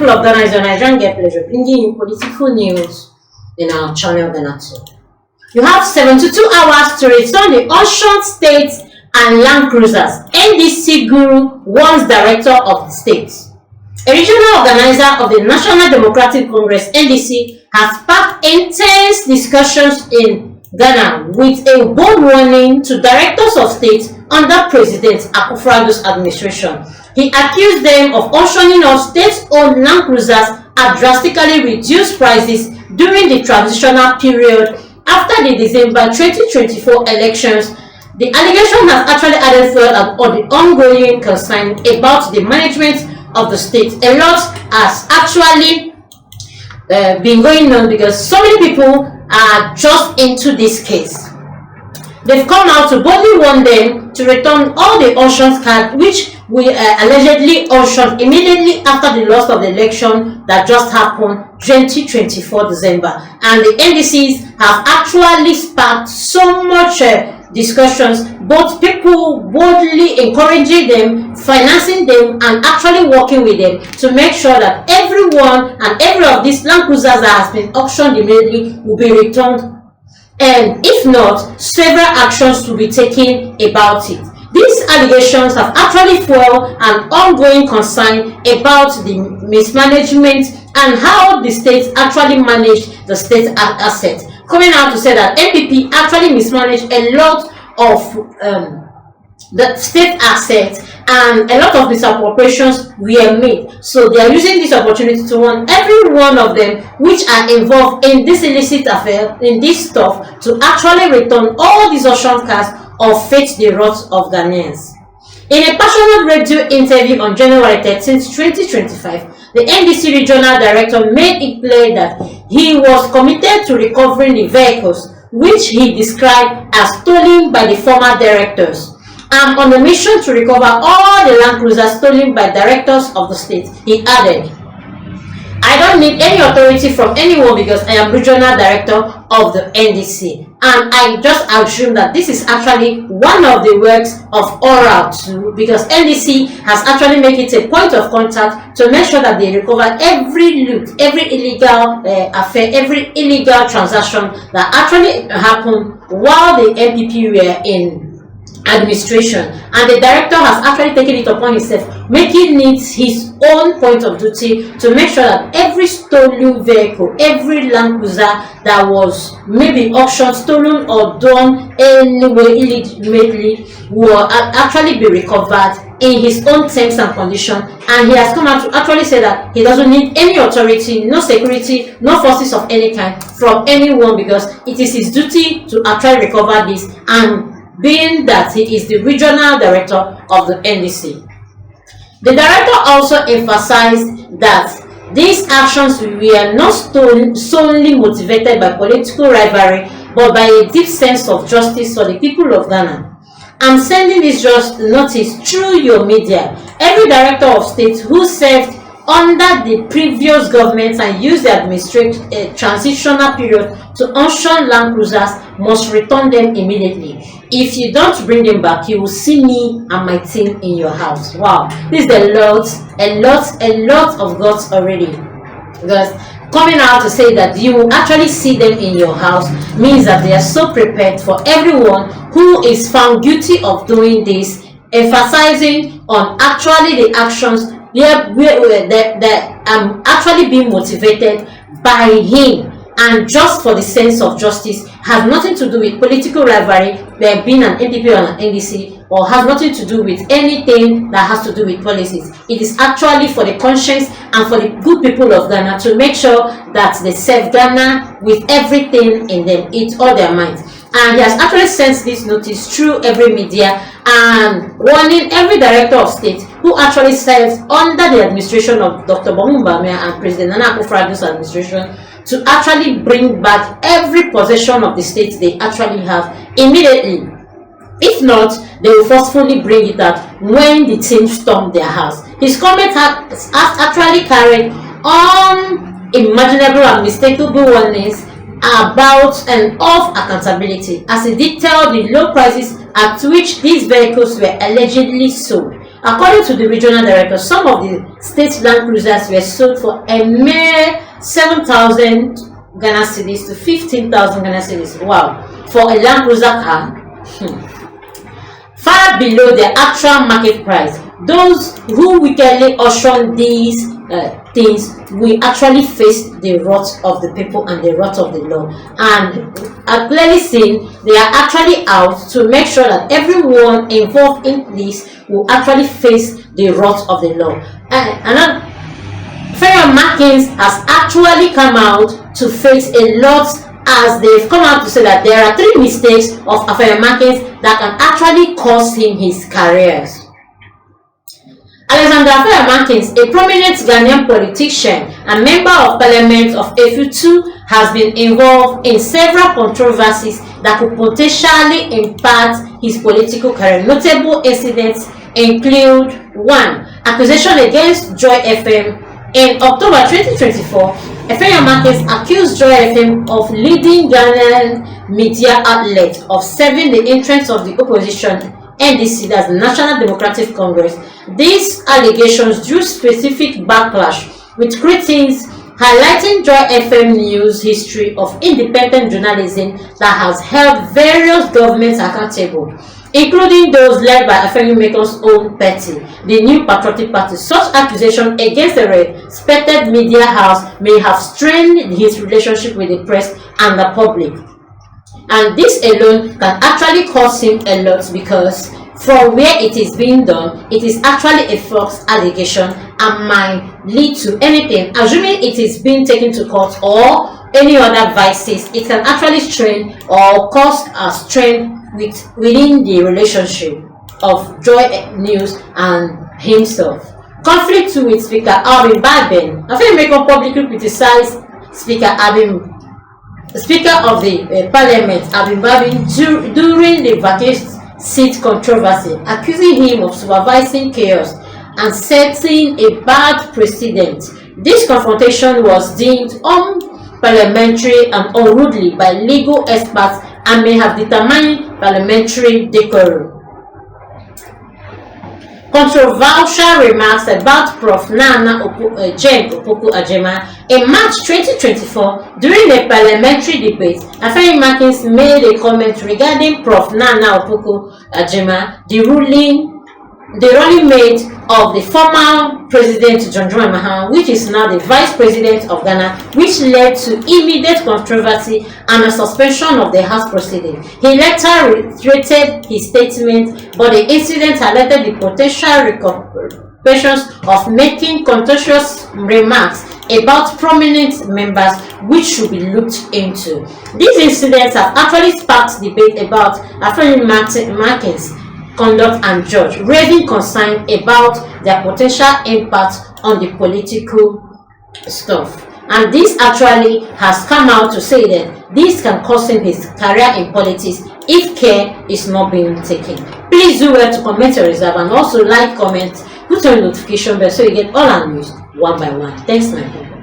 people of Ghana, it's your Nigerian Get Pleasure, bringing you political news in our channel Ghanatube. You have 72 hours to return the Osun State and Land Cruisers. NDC Guru warns director of the state. A regional organizer of the National Democratic Congress, NDC, has sparked intense discussions in Ghana with a bold warning to directors of state under President Akufo-Addo's administration. He accused them of auctioning off state-owned land cruisers at drastically reduced prices during the transitional period after the December 2024 elections. The allegation has actually added fuel on the ongoing concern about the management of the state. A lot has actually been going on because so many people are just into this case. They've come out to boldly warn them to return all the auctions cards which we allegedly auctioned immediately after the loss of the election that just happened 2024 December. And the NDCs have actually sparked so much discussions, both people boldly encouraging them, financing them, and actually working with them to make sure that everyone and every of these land cruisers that has been auctioned immediately will be returned. And if not, several actions will be taken about it. These allegations have actually fueled an ongoing concern about the mismanagement and how the state actually managed the state assets. Coming out to say that NPP actually mismanaged a lot of the state assets and a lot of misappropriations were made. So they are using this opportunity to warn every one of them which are involved in this illicit affair, in this stuff, to actually return all these auction cards or face the wrath of Ghanaians. In a passionate radio interview on January 13, 2025, the NDC regional director made it clear that he was committed to recovering the vehicles which he described as stolen by the former directors. I'm on a mission to recover all the land cruisers stolen by directors of the state. He added, I don't need any authority from anyone because I am regional director of the NDC. And I just assume that this is actually one of the works of Erupt, because NDC has actually made it a point of contact to make sure that they recover every loot, every illegal affair, every illegal transaction that actually happened while the NPP were in administration. And the director has actually taken it upon himself, making it his own point of duty to make sure that every stolen vehicle, every land cruiser that was maybe auctioned, stolen, or done anyway illegitimately will actually be recovered in his own terms and conditions. And he has come out to actually say that he doesn't need any authority, no security, no forces of any kind from anyone, because it is his duty to actually recover this, and being that he is the regional director of the NDC. The director also emphasized that these actions were not solely motivated by political rivalry, but by a deep sense of justice for the people of Ghana. I'm sending this just notice through your media. Every director of state who served under the previous government and used the administrative transitional period to auction land cruisers must return them immediately. If you don't bring them back, you will see me and my team in your house. Wow, this is a lot of guts already. Because coming out to say that you will actually see them in your house means that they are so prepared for everyone who is found guilty of doing this, emphasizing on actually the actions that actually being motivated by him, and just for the sense of justice, has nothing to do with political rivalry, being an NPP or an NDC, or has nothing to do with anything that has to do with policies. It is actually for the conscience and for the good people of Ghana to make sure that they serve Ghana with everything in them, it's all their minds. And he has actually sent this notice through every media and warning every director of state who actually serves under the administration of Dr. Bamumba and President Nana Akufo-Addo's administration to actually bring back every possession of the state they actually have immediately. If not, they will forcefully bring it out when the team storm their house. His comment has actually carried unimaginable and mistakable warnings about and of accountability, as he detailed the low prices at which these vehicles were allegedly sold. According to the regional director, some of the state Land Cruisers were sold for a mere 7,000 Ghana cedis to 15,000 Ghana cedis. Wow, for a Land Cruiser car. Far below the actual market price. Those who wickedly auction these things will actually face the wrath of the people and the wrath of the law. And I've clearly seen they are actually out to make sure that everyone involved in this will actually face the wrath of the law. And Farrier Markins has actually come out to face a lot, as they've come out to say that there are 3 mistakes of Farrier Markins that can actually cost him his career. Alexander Farrier Markins, a prominent Ghanaian politician and member of parliament of Erupt, has been involved in several controversies that could potentially impact his political career. Notable incidents include: 1. Accusation against Joy FM. In October 2024, Farrier Markins accused Joy FM of leading Ghanaian media outlet of serving the interests of the opposition NDC, that's the National Democratic Congress. These allegations drew specific backlash, with critics highlighting Joy FM News' history of independent journalism that has held various governments accountable, including those led by Afenyimekon's own party, the New Patriotic Party. Such accusations against a respected media house may have strained his relationship with the press and the public. And this alone can actually cost him a lot, because from where it is being done, it is actually a false allegation and might lead to anything. Assuming it is being taken to court or any other vices, it can actually strain or cause a strain within the relationship of Joy News and himself. Conflict with Speaker Albin Babin. Afenimekon publicly criticized Speaker of the Parliament, Albin Babin, during the vacant seat controversy, accusing him of supervising chaos and setting a bad precedent. This confrontation was deemed unparliamentary and unruly by legal experts and may have determined parliamentary decorum. Controversial remarks about Prof. Nana Jane Opoku Ajema. In March 2024, during a parliamentary debate, Farrier Markins made a comment regarding Prof. Nana Opoku Ajema, the running mate of the former President John Dramani Mahama, which is now the Vice President of Ghana, which led to immediate controversy and a suspension of the House proceeding. He later reiterated his statement, but the incident alerted the potential repercussions of making contentious remarks about prominent members, which should be looked into. These incidents have actually sparked debate about Farrier Markins' conduct and judge, raising concern about their potential impact on the political stuff. And this actually has come out to say that this can cost him his career in politics if care is not being taken. Please do well to comment your reserve, and also like, comment, put on notification bell so you get all our news one by one. Thanks, my people.